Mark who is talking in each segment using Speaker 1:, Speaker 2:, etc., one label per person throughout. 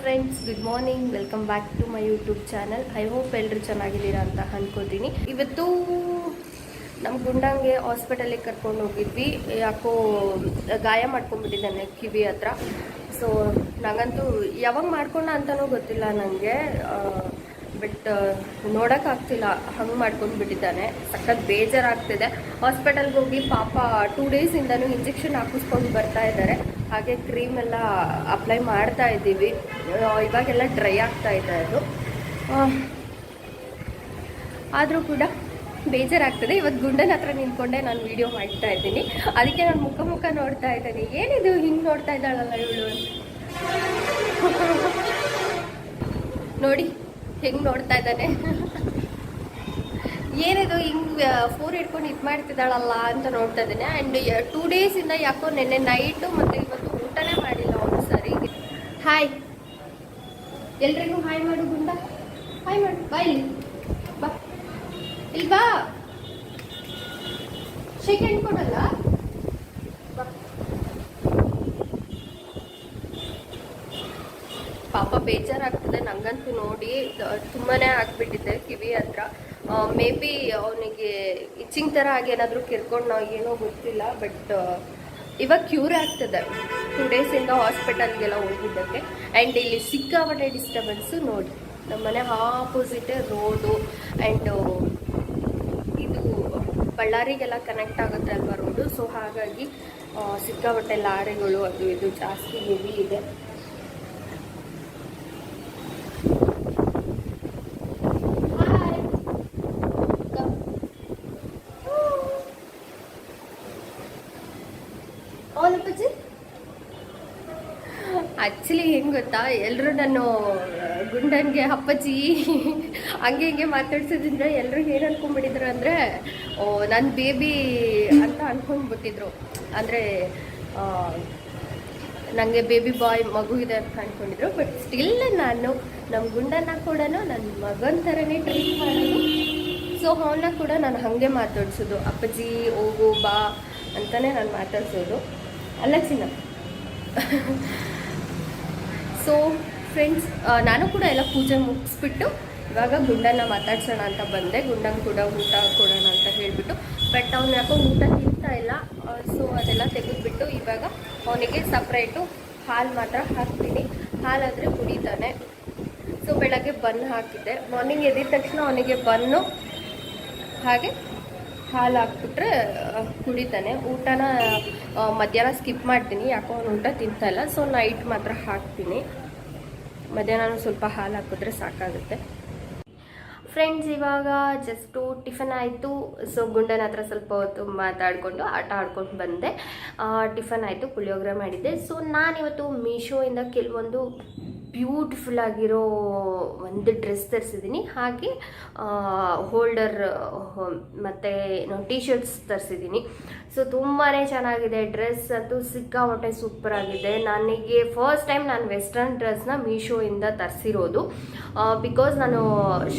Speaker 1: Friends, good morning. Welcome back to my YouTube channel. I hope ಎಲ್ಲರೂ ಚೆನ್ನಾಗಿದ್ದೀರಾ ಅಂತ ಅಂದ್ಕೋತೀನಿ. ಇವತ್ತು ನಮ್ಮ ಗುಂಡಂಗೆ ಹಾಸ್ಪಿಟಲಿಗೆ ಕರ್ಕೊಂಡು ಹೋಗಿದ್ವಿ. ಯಾಕೋ ಗಾಯ ಮಾಡ್ಕೊಂಡ್ಬಿಟ್ಟಿದ್ದಾನೆ ಕಿವಿ ಹತ್ರ. ಸೊ ನನಗಂತೂ ಯಾವಾಗ ಮಾಡ್ಕೊಂಡ ಅಂತಲೂ ಗೊತ್ತಿಲ್ಲ ನನಗೆ, ಬಟ್ ನೋಡೋಕ್ಕಾಗ್ತಿಲ್ಲ, ಹಂಗೆ ಮಾಡ್ಕೊಂಡು ಬಿಟ್ಟಿದ್ದಾನೆ. ಸಖತ್ ಬೇಜಾರಾಗ್ತಿದೆ. ಹಾಸ್ಪಿಟಲ್ಗೆ ಹೋಗಿ ಪಾಪ 2 ಡೇಸಿಂದನೂ ಇಂಜೆಕ್ಷನ್ ಹಾಕಿಸ್ಕೊಂಡು ಬರ್ತಾ ಇದ್ದಾರೆ. ಹಾಗೆ ಕ್ರೀಮ್ ಎಲ್ಲ ಅಪ್ಲೈ ಮಾಡ್ತಾ ಇದ್ದೀವಿ. ಇವಾಗೆಲ್ಲ ಡ್ರೈ ಆಗ್ತಾ ಇದೆ ಅದು. ಆದರೂ ಕೂಡ ಬೇಜಾರಾಗ್ತದೆ. ಇವತ್ತು ಗುಂಡನ ಹತ್ರ ನಿಂತ್ಕೊಂಡೆ ನಾನು ವಿಡಿಯೋ ಮಾಡ್ತಾ ಇದ್ದೀನಿ. ಅದಕ್ಕೆ ನಾನು ಮುಖ ನೋಡ್ತಾ ಇದ್ದೀನಿ. ಏನಿದು ಹಿಂಗೆ ನೋಡ್ತಾ ಇದ್ದಾಳಲ್ಲ ಇವಳು ನೋಡಿ ಹೆಂಗೆ ನೋಡ್ತಾ ಇದ್ದಾನೆ. ಏನಿದು ಹಿಂಗೆ ಫೋನ್ ಹಿಡ್ಕೊಂಡು ಇದು ಮಾಡ್ತಿದ್ದಾಳಲ್ಲ ಅಂತ ನೋಡ್ತಾ ಇದ್ದೇನೆ. ಆ್ಯಂಡ್ 2 ಡೇಸಿಂದ ಯಾಕೋ ನೆನ್ನೆ ನೈಟು ಮತ್ತು ಇವತ್ತು ಊಟನೇ ಮಾಡಿಲ್ಲ ಅವನು ಸರಿ. ಹಾಯ್, ಎಲ್ರಿಗೂ ಹಾಯ್ ಮಾಡು ಗುಂಡ. ಹಾಯ್ ಮಾಡು, ಬಾ ಇಲ್ಲಿ ಬಾ, ಇಲ್ಲಿ ಬಾ. ಶೇಕ್ ಹ್ಯಾಂಡ್ ಕೊಡಲ್ಲ. ಪಾಪ ಬೇಜಾರಾಗ್ತದೆ ನಂಗಂತೂ ನೋಡಿ. ತುಂಬಾ ಆಗ್ಬಿಟ್ಟಿದೆ ಕಿವಿ ಹತ್ರ. ಮೇ ಬಿ ಅವನಿಗೆ ಇಚ್ಚಿಂಗ್ ಥರ ಆಗಿ ಏನಾದರೂ ಕಿರ್ಕೊಂಡು ನಾವು ಏನೋ ಗೊತ್ತಿಲ್ಲ. ಬಟ್ ಇವಾಗ ಕ್ಯೂರ್ ಆಗ್ತದೆ 2 ಡೇಸಿಂದ ಹಾಸ್ಪಿಟಲ್ಗೆಲ್ಲ ಹೋಗಿದ್ದಕ್ಕೆ. ಆ್ಯಂಡ್ ಇಲ್ಲಿ ಸಿಕ್ಕಾಪಟ್ಟೆ ಡಿಸ್ಟರ್ಬೆನ್ಸು ನೋಡಿ. ನಮ್ಮನೆ ಆಪೋಸಿಟೇ ರೋಡು. ಆ್ಯಂಡ್ ಇದು ಬಳ್ಳಾರಿಗೆಲ್ಲ ಕನೆಕ್ಟ್ ಆಗುತ್ತೆ ಅಲ್ವಾ ರೋಡು. ಸೊ ಹಾಗಾಗಿ ಸಿಕ್ಕಾಪಟ್ಟೆ ಲಾರಿಗಳು ಅದು ಇದು ಜಾಸ್ತಿ ಹೆವಿ ಇದೆ. ಆ್ಯಕ್ಚುಲಿ ಹೆಂಗೆ ಗೊತ್ತಾ, ಎಲ್ಲರೂ ನಾನು ಗುಂಡನ್ಗೆ ಅಪ್ಪಚ್ಚಿ ಹಂಗೆ ಹಿಂಗೆ ಮಾತಾಡ್ಸೋದ್ರಿಂದ ಎಲ್ಲರೂ ಏನು ಅನ್ಕೊಂಡ್ಬಿಟ್ಟಿದ್ರು ಅಂದರೆ ನನ್ನ ಬೇಬಿ ಅಂತ ಅನ್ಕೊಂಡ್ಬಿಟ್ಟಿದ್ರು. ಅಂದರೆ ನನಗೆ ಬೇಬಿ ಬಾಯ್ ಮಗು ಇದೆ ಅಂತ ಅಂದ್ಕೊಂಡಿದ್ರು. ಬಟ್ ಸ್ಟಿಲ್ ನಾನು ನಮ್ಮ ಗುಂಡನ್ನ ಕೂಡ ನನ್ನ ಮಗನ ಥರನೇ ಟ್ರೀಟ್ ಮಾಡೋದು. ಸೊ ಅವನ್ನ ಕೂಡ ನಾನು ಹಾಗೆ ಮಾತಾಡ್ಸೋದು. ಅಪ್ಪಾಜಿ ಹೋಗು ಬಾ ಅಂತಲೇ ನಾನು ಮಾತಾಡ್ಸೋದು. ಅಲ್ಲ ಚಿನ್ನ. ಸೊ ಫ್ರೆಂಡ್ಸ್, ನಾನು ಕೂಡ ಎಲ್ಲ ಪೂಜೆ ಮುಗಿಸ್ಬಿಟ್ಟು ಇವಾಗ ಗುಂಡನ್ನ ಮಾತಾಡ್ಸೋಣ ಅಂತ ಬಂದೆ. ಗುಂಡಂಗೆ ಕೂಡ ಊಟ ಕೊಡೋಣ ಅಂತ ಹೇಳಿಬಿಟ್ಟು. ಬಟ್ ಅವ್ನು ಯಾಕೋ ಊಟ ತಿಂತಾ ಇಲ್ಲ. ಸೊ ಅದೆಲ್ಲ ತೆಗೆದುಬಿಟ್ಟು ಇವಾಗ ಅವನಿಗೆ ಸಪ್ರೇಟು ಹಾಲು ಮಾತ್ರ ಹಾಕ್ತೀನಿ. ಹಾಲಾದರೆ ಕುಡಿತಾನೆ. ಸೊ ಬೆಳಗ್ಗೆ ಬನ್ ಹಾಕಿದ್ದೆ. ಮಾರ್ನಿಂಗ್ ಎದ್ದಿದ ತಕ್ಷಣ ಅವನಿಗೆ ಬನ್ನು ಹಾಗೆ ಹಾಲು ಹಾಕ್ಬಿಟ್ರೆ ಕುಡಿತಾನೆ. ಊಟನ ಮಧ್ಯಾಹ್ನ ಸ್ಕಿಪ್ ಮಾಡ್ತೀನಿ, ಯಾಕೋ ಅವ್ನು ಊಟ ತಿಂತಾಯಿಲ್ಲ. ಸೊ ನೈಟ್ ಮಾತ್ರ ಹಾಕ್ತೀನಿ. ಮಧ್ಯಾಹ್ನ ಸ್ವಲ್ಪ ಹಾಲು ಹಾಕಿದ್ರೆ ಸಾಕಾಗುತ್ತೆ. ಫ್ರೆಂಡ್ಸ್, ಇವಾಗ ಜಸ್ಟು ಟಿಫನ್ ಆಯಿತು. ಸೊ ಗುಂಡನ ಹತ್ರ ಸ್ವಲ್ಪ ಹೊತ್ತು ಮಾತಾಡಿಕೊಂಡು ಆಟ ಆಡ್ಕೊಂಡು ಬಂದೆ. ಟಿಫನ್ ಆಯಿತು, ಪುಳಿಯೋಗರೆ ಮಾಡಿದ್ದೆ. ಸೊ ನಾನಿವತ್ತು ಮೀಶೋಯಿಂದ ಕೆಲವೊಂದು ಬ್ಯೂಟಿಫುಲ್ ಆಗಿರೋ ಒಂದು ಡ್ರೆಸ್ ತರಿಸಿದ್ದೀನಿ. ಹಾಗೆ ಹೋಲ್ಡರ್ ಮತ್ತು ಟೀ ಶರ್ಟ್ಸ್ ತರಿಸಿದ್ದೀನಿ. ಸೊ ತುಂಬಾ ಚೆನ್ನಾಗಿದೆ. ಡ್ರೆಸ್ ಅಂತೂ ಸಿಕ್ಕಾಪಟ್ಟೆ ಸೂಪರಾಗಿದೆ. ನನಗೆ ಫಸ್ಟ್ ಟೈಮ್ ನಾನು ವೆಸ್ಟರ್ನ್ ಡ್ರೆಸ್ನ ಮೀಶೋಯಿಂದ ತರಿಸಿರೋದು. ಬಿಕಾಸ್ ನಾನು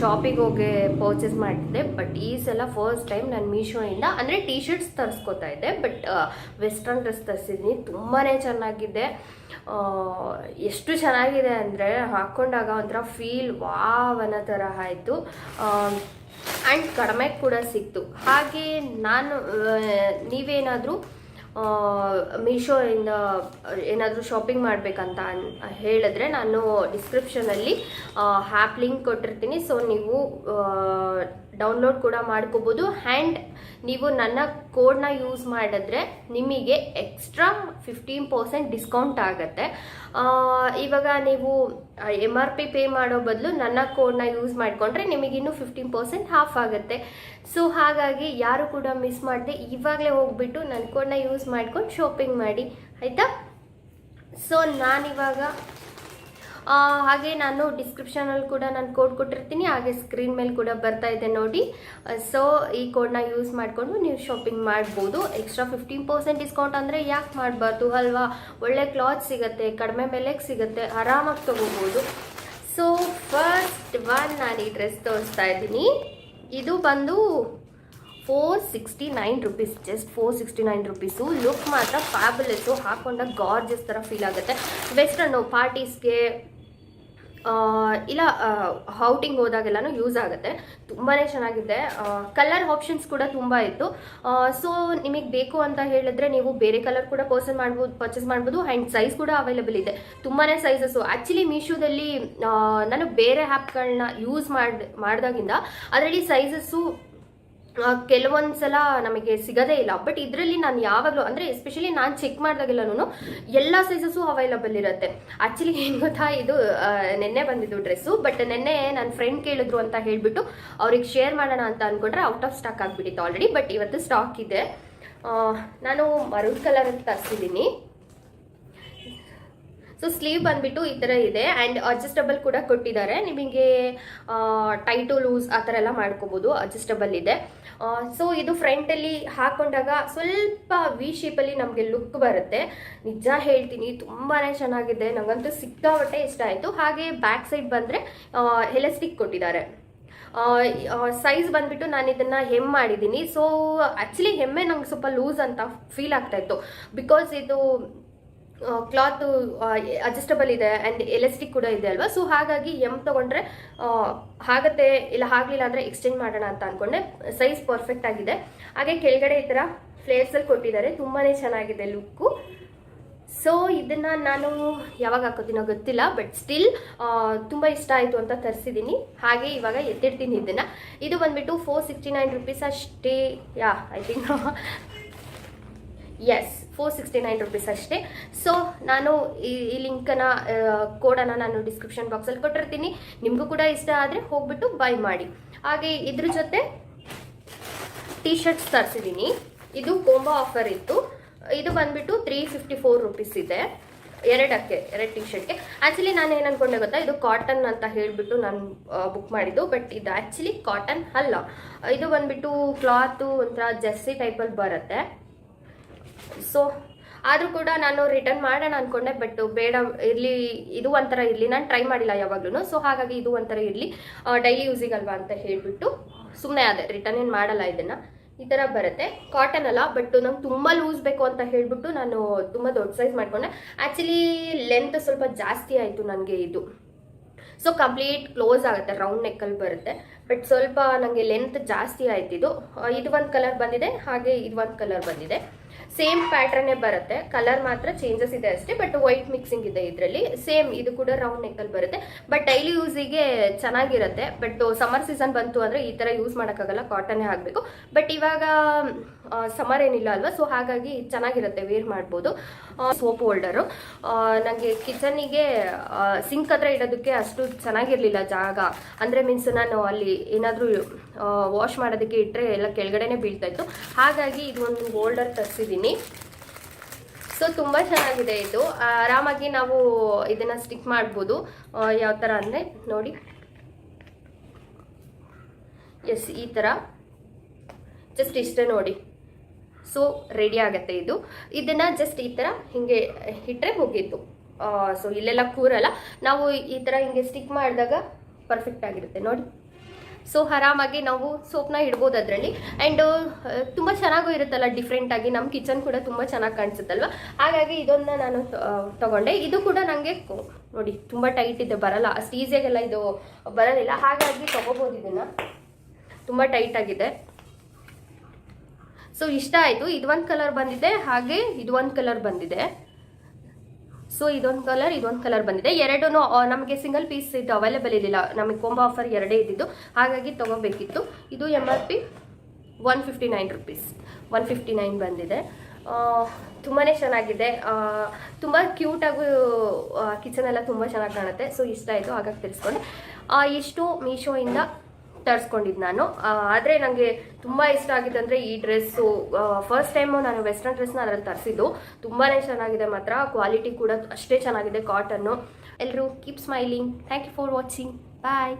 Speaker 1: ಶಾಪಿಗೆ ಹೋಗಿ ಪರ್ಚೇಸ್ ಮಾಡ್ತಿದ್ದೆ. ಬಟ್ ಈ ಸಲ ಫಸ್ಟ್ ಟೈಮ್ ನಾನು ಮೀಶೋಯಿಂದ ಅಂದರೆ ಟೀ ಶರ್ಟ್ಸ್ ತರಿಸ್ಕೊತಾ ಇದ್ದೆ. ಬಟ್ ವೆಸ್ಟರ್ನ್ ಡ್ರೆಸ್ ತರಿಸಿದ್ದೀನಿ. ತುಂಬಾ ಚೆನ್ನಾಗಿದೆ. ಎಷ್ಟು ಚೆನ್ನಾಗಿದೆ ಅಂದರೆ ಹಾಕ್ಕೊಂಡಾಗ ಒಂಥರ ಫೀಲ್ ವಾವ್ ಅನ್ನೋ ಥರ ಆಯಿತು. ಆ್ಯಂಡ್ ಕಡಿಮೆ ಕೂಡ ಸಿಕ್ತು. ಹಾಗೆ ನಾನು ನೀವೇನಾದರೂ ಮೀಶೋಯಿಂದ ಏನಾದರೂ ಶಾಪಿಂಗ್ ಮಾಡಬೇಕಂತ ಹೇಳಿದ್ರೆ ನಾನು ಡಿಸ್ಕ್ರಿಪ್ಷನಲ್ಲಿ ಆ್ಯಪ್ ಲಿಂಕ್ ಕೊಟ್ಟಿರ್ತೀನಿ. ಸೊ ನೀವು ಡೌನ್ಲೋಡ್ ಕೂಡ ಮಾಡ್ಕೋಬೋದು. ಆ್ಯಂಡ್ ನೀವು ನನ್ನ ಕೋಡ್ನ ಯೂಸ್ ಮಾಡಿದ್ರೆ ನಿಮಗೆ ಎಕ್ಸ್ಟ್ರಾ 15% ಡಿಸ್ಕೌಂಟ್ ಆಗುತ್ತೆ. ಇವಾಗ ನೀವು MRP ಪೇ ಮಾಡೋ ಬದಲು ನನ್ನ ಕೋಡ್ನ ಯೂಸ್ ಮಾಡಿಕೊಂಡ್ರೆ ನಿಮಗಿನ್ನೂ 15% ಹಾಫ್ ಆಗುತ್ತೆ. ಸೊ ಹಾಗಾಗಿ ಯಾರು ಕೂಡ ಮಿಸ್ ಮಾಡದೆ ಇವಾಗಲೇ ಹೋಗ್ಬಿಟ್ಟು ನನ್ನ ಕೋಡ್ನ ಯೂಸ್ ಮಾಡ್ಕೊಂಡು ಶಾಪಿಂಗ್ ಮಾಡಿ, ಆಯಿತಾ? ಸೊ ನಾನಿವಾಗ ಹಾಗೆ ನಾನು ಡಿಸ್ಕ್ರಿಪ್ಷನಲ್ಲಿ ಕೂಡ ನಾನು ಕೋಡ್ ಕೊಟ್ಟಿರ್ತೀನಿ. ಹಾಗೆ ಸ್ಕ್ರೀನ್ ಮೇಲೆ ಕೂಡ ಬರ್ತಾ ಇದೆ ನೋಡಿ. ಸೊ ಈ ಕೋಡ್ನ ಯೂಸ್ ಮಾಡಿಕೊಂಡು ನೀವು ಶಾಪಿಂಗ್ ಮಾಡ್ಬೋದು. ಎಕ್ಸ್ಟ್ರಾ 15% ಡಿಸ್ಕೌಂಟ್ ಅಂದರೆ ಯಾಕೆ ಮಾಡಬಾರ್ದು ಅಲ್ವಾ? ಒಳ್ಳೆ ಕ್ಲಾತ್ ಸಿಗುತ್ತೆ, ಕಡಿಮೆ ಬೆಲೆಗೆ ಸಿಗುತ್ತೆ, ಆರಾಮಾಗಿ ತೊಗೋಬೋದು. ಸೊ ಫಸ್ಟ್ ನಾನು ಈ ಡ್ರೆಸ್ ತೋರಿಸ್ತಾ ಇದ್ದೀನಿ. ಇದು ಬಂದು 469 rupees, ಜಸ್ಟ್ 469 rupees. ಲುಕ್ ಮಾತ್ರ ಫ್ಯಾಬುಲಸ್ಸು. ಹಾಕೊಂಡಾಗ ಗಾರ್ಜಸ್ ಥರ ಫೀಲ್ ಆಗುತ್ತೆ. ವೆಸ್ಟರ್ನು ಪಾರ್ಟೀಸ್ಗೆ ಇಲ್ಲ ಔಟಿಂಗ್ ಹೋದಾಗೆಲ್ಲನೂ ಯೂಸ್ ಆಗುತ್ತೆ. ತುಂಬಾ ಚೆನ್ನಾಗಿದೆ. ಕಲರ್ ಆಪ್ಷನ್ಸ್ ಕೂಡ ತುಂಬ ಇತ್ತು. ಸೊ ನಿಮಗೆ ಬೇಕು ಅಂತ ಹೇಳಿದ್ರೆ ನೀವು ಬೇರೆ ಕಲರ್ ಕೂಡ ಪರ್ಚೇಸ್ ಮಾಡ್ಬೋದು. ಆ್ಯಂಡ್ ಸೈಜ್ ಕೂಡ ಅವೈಲೇಬಲ್ ಇದೆ, ತುಂಬಾ ಸೈಜಸ್ಸು. ಆ್ಯಕ್ಚುಲಿ ಮೀಶೋದಲ್ಲಿ ನಾನು ಬೇರೆ ಆ್ಯಪ್ಗಳನ್ನ ಯೂಸ್ ಮಾಡಿದಾಗಿಂದ ಅದರಲ್ಲಿ ಸೈಜಸ್ಸು ಕೆಲವೊಂದು ಸಲ ನಮಗೆ ಸಿಗೋದೇ ಇಲ್ಲ. ಬಟ್ ಇದರಲ್ಲಿ ನಾನು ಯಾವಾಗಲೂ ಅಂದರೆ ಎಸ್ಪೆಷಲಿ ನಾನು ಚೆಕ್ ಮಾಡಿದಾಗೆಲ್ಲನೂ ಎಲ್ಲ ಸೈಜಸ್ಸು ಅವೈಲಬಲ್ ಇರುತ್ತೆ. ಆ್ಯಕ್ಚುಲಿ ಏನು ಗೊತ್ತಾ, ಇದು ನೆನ್ನೆ ಬಂದಿದ್ದು ಡ್ರೆಸ್ಸು. ಬಟ್ ನೆನ್ನೆ ನನ್ನ ಫ್ರೆಂಡ್ ಕೇಳಿದ್ರು ಅಂತ ಹೇಳಿಬಿಟ್ಟು ಅವ್ರಿಗೆ ಶೇರ್ ಮಾಡೋಣ ಅಂತ ಅಂದ್ಕೊಂಡ್ರೆ ಔಟ್ ಆಫ್ ಸ್ಟಾಕ್ ಆಗಿಬಿಟ್ಟಿತ್ತು ಆಲ್ರೆಡಿ. ಬಟ್ ಇವತ್ತು ಸ್ಟಾಕ್ ಇದೆ. ನಾನು ಮರೂನ್ ಕಲರ್ ಅಂತ ತರಿಸಿದ್ದೀನಿ. ಸೊ ಸ್ಲೀವ್ ಬಂದ್ಬಿಟ್ಟು ಈ ಥರ ಇದೆ. ಆ್ಯಂಡ್ ಅಡ್ಜಸ್ಟಬಲ್ ಕೂಡ ಕೊಟ್ಟಿದ್ದಾರೆ. ನಿಮಗೆ ಟೈಟು ಲೂಸ್ ಆ ಥರ ಎಲ್ಲ ಮಾಡ್ಕೋಬೋದು, ಅಡ್ಜಸ್ಟಬಲ್ ಇದೆ. ಸೊ ಇದು ಫ್ರಂಟಲ್ಲಿ ಹಾಕೊಂಡಾಗ ಸ್ವಲ್ಪ ವಿ ಶೇಪಲ್ಲಿ ನಮಗೆ ಲುಕ್ ಬರುತ್ತೆ. ನಿಜ ಹೇಳ್ತೀನಿ, ತುಂಬಾ ಚೆನ್ನಾಗಿದೆ. ನನಗಂತೂ ಸಿಕ್ಕಾಪಟ್ಟೆ ಇಷ್ಟ ಆಯಿತು. ಹಾಗೆ ಬ್ಯಾಕ್ ಸೈಡ್ ಬಂದರೆ ಎಲಾಸ್ಟಿಕ್ ಕೊಟ್ಟಿದ್ದಾರೆ. ಸೈಜ್ ಬಂದ್ಬಿಟ್ಟು ನಾನು ಇದನ್ನು ಹೆಮ್ ಮಾಡಿದ್ದೀನಿ. ಸೊ ಆ್ಯಕ್ಚುಲಿ ಹೆಮ್ಮೆ ನಂಗೆ ಸ್ವಲ್ಪ ಲೂಸ್ ಅಂತ ಫೀಲ್ ಆಗ್ತಾಯಿತ್ತು. ಬಿಕಾಸ್ ಇದು ಕ್ಲಾತ್ ಅಡ್ಜಸ್ಟಬಲ್ ಇದೆ ಆ್ಯಂಡ್ ಎಲಾಸ್ಟಿಕ್ ಕೂಡ ಇದೆ ಅಲ್ವಾ. ಸೊ ಹಾಗಾಗಿ ತೊಗೊಂಡ್ರೆ ಆಗತ್ತೆ, ಇಲ್ಲ ಆಗಲಿಲ್ಲ ಅಂದರೆ ಎಕ್ಸ್ಚೇಂಜ್ ಮಾಡೋಣ ಅಂತ ಅಂದ್ಕೊಂಡೆ. ಸೈಜ್ ಪರ್ಫೆಕ್ಟ್ ಆಗಿದೆ. ಹಾಗೆ ಕೆಳಗಡೆ ಈ ಥರ ಫ್ಲೇರ್ಸಲ್ಲಿ ಕೊಟ್ಟಿದ್ದಾರೆ, ತುಂಬಾ ಚೆನ್ನಾಗಿದೆ ಲುಕ್ಕು. ಸೊ ಇದನ್ನು ನಾನು ಯಾವಾಗ ಹಾಕೋತೀನೋ ಗೊತ್ತಿಲ್ಲ, ಬಟ್ ಸ್ಟಿಲ್ ತುಂಬ ಇಷ್ಟ ಆಯಿತು ಅಂತ ತರಿಸಿದ್ದೀನಿ. ಹಾಗೆ ಇವಾಗ ಎತ್ತಿಡ್ತೀನಿ ಇದನ್ನು. ಇದು ಬಂದುಬಿಟ್ಟು 469 rupees ಅಷ್ಟೇ. ಐ ಥಿಂಕ್ ಎಸ್ 469 rupees ಅಷ್ಟೇ. ಸೊ ನಾನು ಈ ಲಿಂಕನ್ನು ಕೋಡನ್ನು ನಾನು ಡಿಸ್ಕ್ರಿಪ್ಷನ್ ಬಾಕ್ಸಲ್ಲಿ ಕೊಟ್ಟಿರ್ತೀನಿ. ನಿಮಗೂ ಕೂಡ ಇಷ್ಟ ಆದರೆ ಹೋಗ್ಬಿಟ್ಟು ಬೈ ಮಾಡಿ. ಹಾಗೆ ಇದ್ರ ಜೊತೆ ಟೀ ಶರ್ಟ್ಸ್ ತರಿಸಿದ್ದೀನಿ. ಇದು ಕೋಂಬೋ ಆಫರ್ ಇತ್ತು. ಇದು ಬಂದುಬಿಟ್ಟು 354 rupees ಇದೆ ಎರಡು ಟೀ ಶರ್ಟ್ಗೆ. ಆ್ಯಕ್ಚುಲಿ ನಾನು ಏನು ಅಂದ್ಕೊಂಡೆ ಗೊತ್ತಾ, ಇದು ಕಾಟನ್ ಅಂತ ಹೇಳಿಬಿಟ್ಟು ನಾನು ಬುಕ್ ಮಾಡಿದ್ದು. ಬಟ್ ಇದು ಆ್ಯಕ್ಚುಲಿ ಕಾಟನ್ ಅಲ್ಲ. ಇದು ಬಂದುಬಿಟ್ಟು ಕ್ಲಾತು ಒಂಥರ ಜರ್ಸಿ ಟೈಪಲ್ಲಿ ಬರುತ್ತೆ. ಸೊ ಆದರೂ ಕೂಡ ನಾನು ರಿಟರ್ನ್ ಮಾಡೋಣ ಅಂದ್ಕೊಂಡೆ. ಬಟ್ ಬೇಡ ಇರಲಿ, ಇದು ಒಂಥರ ಇರಲಿ, ನಾನು ಟ್ರೈ ಮಾಡಿಲ್ಲ ಯಾವಾಗ್ಲೂ. ಸೊ ಹಾಗಾಗಿ ಇದು ಒಂಥರ ಇರಲಿ, ಡೈಲಿ ಯೂಸಿಗಲ್ವಾ ಅಂತ ಹೇಳಿಬಿಟ್ಟು ಸುಮ್ಮನೆ ಅದೇ ರಿಟರ್ನ್ ಏನು ಮಾಡಲ್ಲ. ಇದನ್ನು ಈ ಥರ ಬರುತ್ತೆ, ಕಾಟನ್ ಅಲ್ಲ. ಬಟ್ ನಂಗೆ ತುಂಬ ಲೂಸ್ ಬೇಕು ಅಂತ ಹೇಳಿಬಿಟ್ಟು ನಾನು ತುಂಬ ದೊಡ್ಡ ಸೈಜ್ ಮಾಡಿಕೊಂಡೆ. ಆ್ಯಕ್ಚುಲಿ ಲೆಂತ್ ಸ್ವಲ್ಪ ಜಾಸ್ತಿ ಆಯಿತು ನನಗೆ ಇದು. ಸೊ ಕಂಪ್ಲೀಟ್ ಕ್ಲೋಸ್ ಆಗುತ್ತೆ, ರೌಂಡ್ ನೆಕ್ಕಲ್ಲಿ ಬರುತ್ತೆ. ಬಟ್ ಸ್ವಲ್ಪ ನನಗೆ ಲೆಂತ್ ಜಾಸ್ತಿ ಆಯ್ತಿದ್ದು. ಇದು ಒಂದು ಕಲರ್ ಬಂದಿದೆ, ಹಾಗೆ ಇದು ಒಂದು ಕಲರ್ ಬಂದಿದೆ. ಸೇಮ್ ಪ್ಯಾಟ್ರನ್ನೇ ಬರುತ್ತೆ, ಕಲರ್ ಮಾತ್ರ ಚೇಂಜಸ್ ಇದೆ ಅಷ್ಟೇ. ಬಟ್ ವೈಟ್ ಮಿಕ್ಸಿಂಗ್ ಇದೆ ಇದರಲ್ಲಿ. ಸೇಮ್ ಇದು ಕೂಡ ರೌಂಡ್ ನೆಕ್ಕಲ್ಲಿ ಬರುತ್ತೆ. ಬಟ್ ಡೈಲಿ ಯೂಸಿಗೆ ಚೆನ್ನಾಗಿರುತ್ತೆ. ಬಟ್ ಸಮ್ಮರ್ ಸೀಸನ್ ಬಂತು ಅಂದರೆ ಈ ಥರ ಯೂಸ್ ಮಾಡೋಕ್ಕಾಗಲ್ಲ, ಕಾಟನ್ನೇ ಆಗಬೇಕು. ಬಟ್ ಇವಾಗ ಸಮ್ಮರ್ ಏನಿಲ್ಲ ಅಲ್ವಾ, ಸೊ ಹಾಗಾಗಿ ಚೆನ್ನಾಗಿರುತ್ತೆ, ವೇರ್ ಮಾಡ್ಬೋದು. ಸೋಪ್ ಹೋಲ್ಡರು ನನಗೆ ಕಿಚನ್ನಿಗೆ ಸಿಂಕ್ ಹತ್ರ ಇಡೋದಕ್ಕೆ ಅಷ್ಟು ಚೆನ್ನಾಗಿರಲಿಲ್ಲ ಜಾಗ. ಅಂದರೆ ಮೀನ್ಸ್ ನಾನು ಅಲ್ಲಿ ಏನಾದರೂ ವಾಶ್ ಮಾಡೋದಕ್ಕೆ ಇಟ್ಟರೆ ಎಲ್ಲ ಕೆಳಗಡೆನೇ ಬೀಳ್ತಾಯಿತ್ತು. ಹಾಗಾಗಿ ಇದು ಒಂದು ಹೋಲ್ಡರ್ ತರಿಸಿದ್ದೀನಿ. ಸೊ ತುಂಬ ಚೆನ್ನಾಗಿದೆ ಇದು. ಆರಾಮಾಗಿ ನಾವು ಇದನ್ನು ಸ್ಟಿಕ್ ಮಾಡ್ಬೋದು. ಯಾವ ಥರ ಅಂದರೆ ನೋಡಿ, ಎಸ್ ಈ ಥರ ಜಸ್ಟ್ ಇಷ್ಟೇ ನೋಡಿ. ಸೊ ರೆಡಿ ಆಗುತ್ತೆ ಇದು. ಇದನ್ನು ಜಸ್ಟ್ ಈ ಥರ ಹಿಂಗೆ ಇಟ್ಟರೆ ಮುಗೀತು. ಸೊ ಇಲ್ಲೆಲ್ಲ ಕೂರಲ್ಲ, ನಾವು ಈ ಥರ ಹಿಂಗೆ ಸ್ಟಿಕ್ ಮಾಡಿದಾಗ ಪರ್ಫೆಕ್ಟ್ ಆಗಿರುತ್ತೆ ನೋಡಿ. ಸೊ ಆರಾಮಾಗಿ ನಾವು ಸೋಪ್ನ ಇಡ್ಬೋದು ಅದರಲ್ಲಿ. ಆ್ಯಂಡ್ ತುಂಬ ಚೆನ್ನಾಗೂ ಇರುತ್ತಲ್ಲ, ಡಿಫ್ರೆಂಟಾಗಿ ನಮ್ಮ ಕಿಚನ್ ಕೂಡ ತುಂಬ ಚೆನ್ನಾಗಿ ಕಾಣಿಸುತ್ತಲ್ವ. ಹಾಗಾಗಿ ಇದನ್ನು ನಾನು ತೊಗೊಂಡೆ. ಇದು ಕೂಡ ನನಗೆ ನೋಡಿ ತುಂಬ ಟೈಟ್ ಇದೆ, ಬರಲ್ಲ ಅಷ್ಟು ಈಸಿಯಾಗೆಲ್ಲ ಇದು ಬರೋದಿಲ್ಲ. ಹಾಗಾಗಿ ತೊಗೋಬೋದು ಇದನ್ನು, ತುಂಬ ಟೈಟಾಗಿದೆ. ಸೊ ಇಷ್ಟ ಆಯಿತು. ಇದೊಂದು ಕಲರ್ ಬಂದಿದೆ, ಹಾಗೆ ಇದೊಂದು ಕಲರ್ ಬಂದಿದೆ. ಸೊ ಇದೊಂದು ಕಲರ್ ಬಂದಿದೆ. ಎರಡೂ ನಮಗೆ ಸಿಂಗಲ್ ಪೀಸ್ ಇದು ಅವೈಲೇಬಲ್ ಇರಲಿಲ್ಲ, ನಮಗೆ ಕೊಂಬೋ ಆಫರ್ ಎರಡೇ ಇದ್ದಿದ್ದು, ಹಾಗಾಗಿ ತೊಗೋಬೇಕಿತ್ತು. ಇದು MRP 159 rupees, 159 ಬಂದಿದೆ. ತುಂಬಾ ಚೆನ್ನಾಗಿದೆ, ತುಂಬ ಕ್ಯೂಟಾಗೂ ಕಿಚನೆಲ್ಲ ತುಂಬ ಚೆನ್ನಾಗಿ ಕಾಣುತ್ತೆ. ಸೊ ಇಷ್ಟ ಆಯಿತು, ಹಾಗಾಗಿ ತಿಳಿಸ್ಕೊಂಡೆ. ಇಷ್ಟು ಮೀಶೋಯಿಂದ ತರಿಸ್ಕೊಂಡಿದ್ದು ನಾನು. ಆದರೆ ನನಗೆ ತುಂಬ ಇಷ್ಟ ಆಗಿದೆ ಅಂದರೆ ಈ ಡ್ರೆಸ್ಸು. ಫಸ್ಟ್ ಟೈಮು ನಾನು ವೆಸ್ಟರ್ನ್ ಡ್ರೆಸ್ನ ಅದರಲ್ಲಿ ತರಿಸಿದ್ದು. ತುಂಬಾ ಚೆನ್ನಾಗಿದೆ ಮಾತ್ರ, ಕ್ವಾಲಿಟಿ ಕೂಡ ಅಷ್ಟೇ ಚೆನ್ನಾಗಿದೆ, ಕಾಟನ್ನು. ಎಲ್ಲರೂ keep smiling. Thank you for watching. Bye.